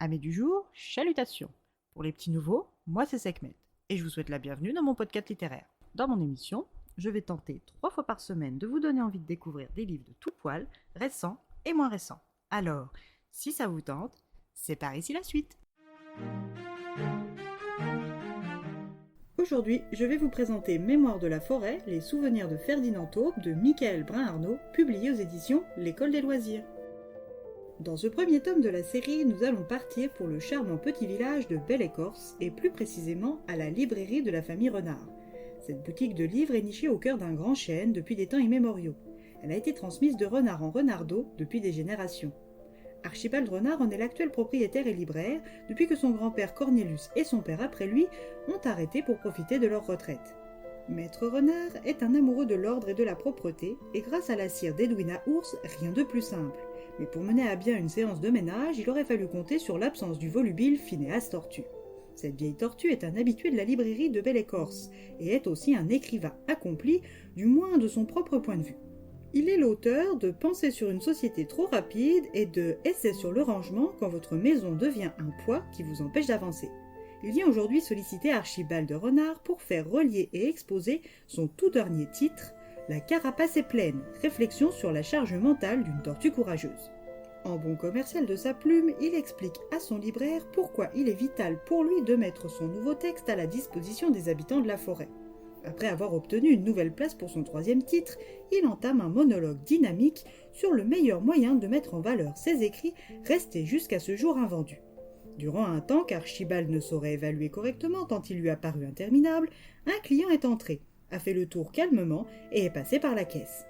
Amis du jour, chalutations. Pour les petits nouveaux, moi c'est Sekhmet, et je vous souhaite la bienvenue dans mon podcast littéraire. Dans mon émission, je vais tenter 3 fois par semaine de vous donner envie de découvrir des livres de tout poil, récents et moins récents. Alors, si ça vous tente, c'est par ici la suite. Aujourd'hui, je vais vous présenter Mémoires de la forêt, les souvenirs de Ferdinand Taupe de Michael Brun-Arnaud, publié aux éditions L'École des loisirs. Dans ce premier tome de la série, nous allons partir pour le charmant petit village de Belle-Écorce, et plus précisément à la librairie de la famille Renard. Cette boutique de livres est nichée au cœur d'un grand chêne depuis des temps immémoriaux. Elle a été transmise de renard en renardeau depuis des générations. Archibald Renard en est l'actuel propriétaire et libraire depuis que son grand-père Cornelius et son père après lui ont arrêté pour profiter de leur retraite. Maître Renard est un amoureux de l'ordre et de la propreté, et grâce à la cire d'Edwina Ours, rien de plus simple. Mais pour mener à bien une séance de ménage, il aurait fallu compter sur l'absence du volubile Phinéas Tortue. Cette vieille tortue est un habitué de la librairie de Belle-Écorce, et est aussi un écrivain accompli, du moins de son propre point de vue. Il est l'auteur de Penser sur une société trop rapide et de Essais sur le rangement quand votre maison devient un poids qui vous empêche d'avancer. Il vient aujourd'hui solliciter Archibald Renard pour faire relier et exposer son tout dernier titre, La carapace est pleine, réflexion sur la charge mentale d'une tortue courageuse. En bon commercial de sa plume, il explique à son libraire pourquoi il est vital pour lui de mettre son nouveau texte à la disposition des habitants de la forêt. Après avoir obtenu une nouvelle place pour son 3e titre, il entame un monologue dynamique sur le meilleur moyen de mettre en valeur ses écrits restés jusqu'à ce jour invendus. Durant un temps qu'Archibald ne saurait évaluer correctement tant il lui a paru interminable, un client est entré, a fait le tour calmement et est passé par la caisse.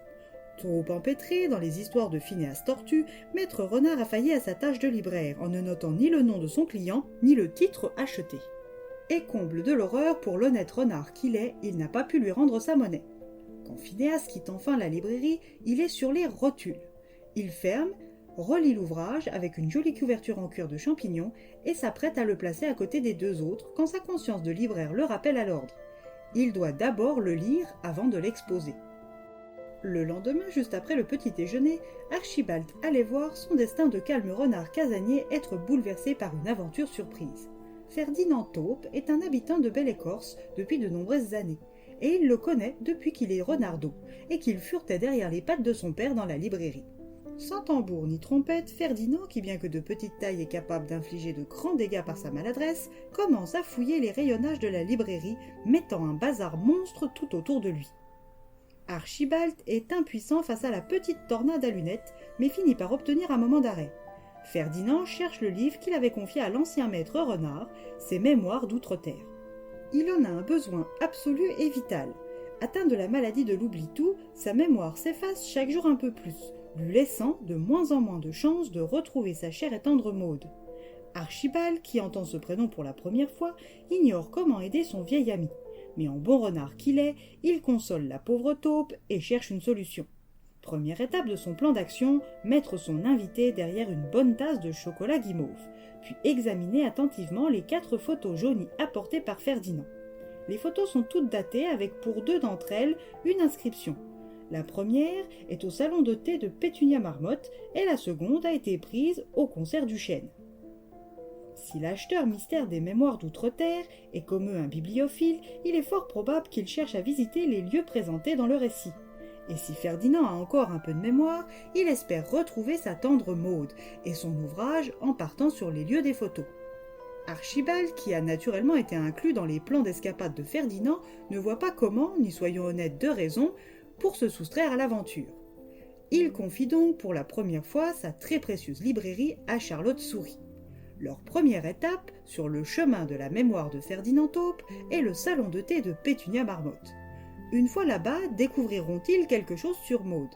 Trop empêtré dans les histoires de Phinéas Tortue, Maître Renard a failli à sa tâche de libraire en ne notant ni le nom de son client, ni le titre acheté. Et comble de l'horreur pour l'honnête renard qu'il est, il n'a pas pu lui rendre sa monnaie. Quand Phinéas quitte enfin la librairie, il est sur les rotules. Il ferme, relit l'ouvrage avec une jolie couverture en cuir de champignon et s'apprête à le placer à côté des 2 autres quand sa conscience de libraire le rappelle à l'ordre. Il doit d'abord le lire avant de l'exposer. Le lendemain, juste après le petit déjeuner, Archibald allait voir son destin de calme renard casanier être bouleversé par une aventure surprise. Ferdinand Taupe est un habitant de Belle-Écorce depuis de nombreuses années, et il le connaît depuis qu'il est renardeau, et qu'il furetait derrière les pattes de son père dans la librairie. Sans tambour ni trompette, Ferdinand, qui bien que de petite taille est capable d'infliger de grands dégâts par sa maladresse, commence à fouiller les rayonnages de la librairie, mettant un bazar monstre tout autour de lui. Archibald est impuissant face à la petite tornade à lunettes, mais finit par obtenir un moment d'arrêt. Ferdinand cherche le livre qu'il avait confié à l'ancien maître renard, ses Mémoires d'Outre-Terre. Il en a un besoin absolu et vital. Atteint de la maladie de l'oubli-tout, sa mémoire s'efface chaque jour un peu plus, lui laissant de moins en moins de chances de retrouver sa chère et tendre Maude. Archibald, qui entend ce prénom pour la première fois, ignore comment aider son vieil ami. Mais en bon renard qu'il est, il console la pauvre taupe et cherche une solution. Première étape de son plan d'action, mettre son invité derrière une bonne tasse de chocolat guimauve, puis examiner attentivement les 4 photos jaunies apportées par Ferdinand. Les photos sont toutes datées avec pour 2 d'entre elles une inscription. La première est au salon de thé de Pétunia Marmotte et la seconde a été prise au concert du chêne. Si l'acheteur mystère des Mémoires d'Outre-Terre est comme eux un bibliophile, il est fort probable qu'il cherche à visiter les lieux présentés dans le récit. Et si Ferdinand a encore un peu de mémoire, il espère retrouver sa tendre Maude et son ouvrage en partant sur les lieux des photos. Archibald, qui a naturellement été inclus dans les plans d'escapade de Ferdinand, ne voit pas comment, ni soyons honnêtes de raison, pour se soustraire à l'aventure. Il confie donc pour la première fois sa très précieuse librairie à Charlotte Souris. Leur première étape, sur le chemin de la mémoire de Ferdinand Taupe, est le salon de thé de Pétunia Marmotte. Une fois là-bas, découvriront-ils quelque chose sur Maude,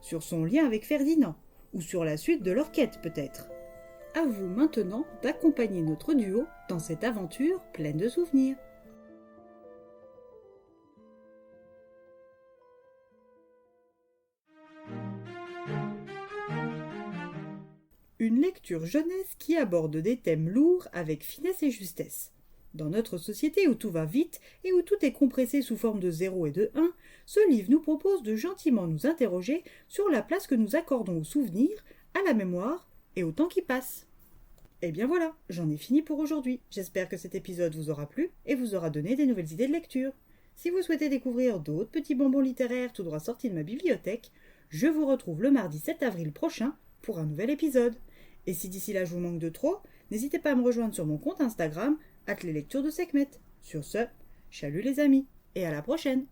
sur son lien avec Ferdinand, ou sur la suite de leur quête peut-être. À vous maintenant d'accompagner notre duo dans cette aventure pleine de souvenirs. Une lecture jeunesse qui aborde des thèmes lourds avec finesse et justesse. Dans notre société où tout va vite et où tout est compressé sous forme de 0 et de 1, ce livre nous propose de gentiment nous interroger sur la place que nous accordons aux souvenirs, à la mémoire et au temps qui passe. Et bien voilà, j'en ai fini pour aujourd'hui. J'espère que cet épisode vous aura plu et vous aura donné des nouvelles idées de lecture. Si vous souhaitez découvrir d'autres petits bonbons littéraires tout droit sortis de ma bibliothèque, je vous retrouve le mardi 7 avril prochain pour un nouvel épisode. Et si d'ici là je vous manque de trop, n'hésitez pas à me rejoindre sur mon compte Instagram, @leslectures de Sekhmet. Sur ce, chalut les amis, et à la prochaine!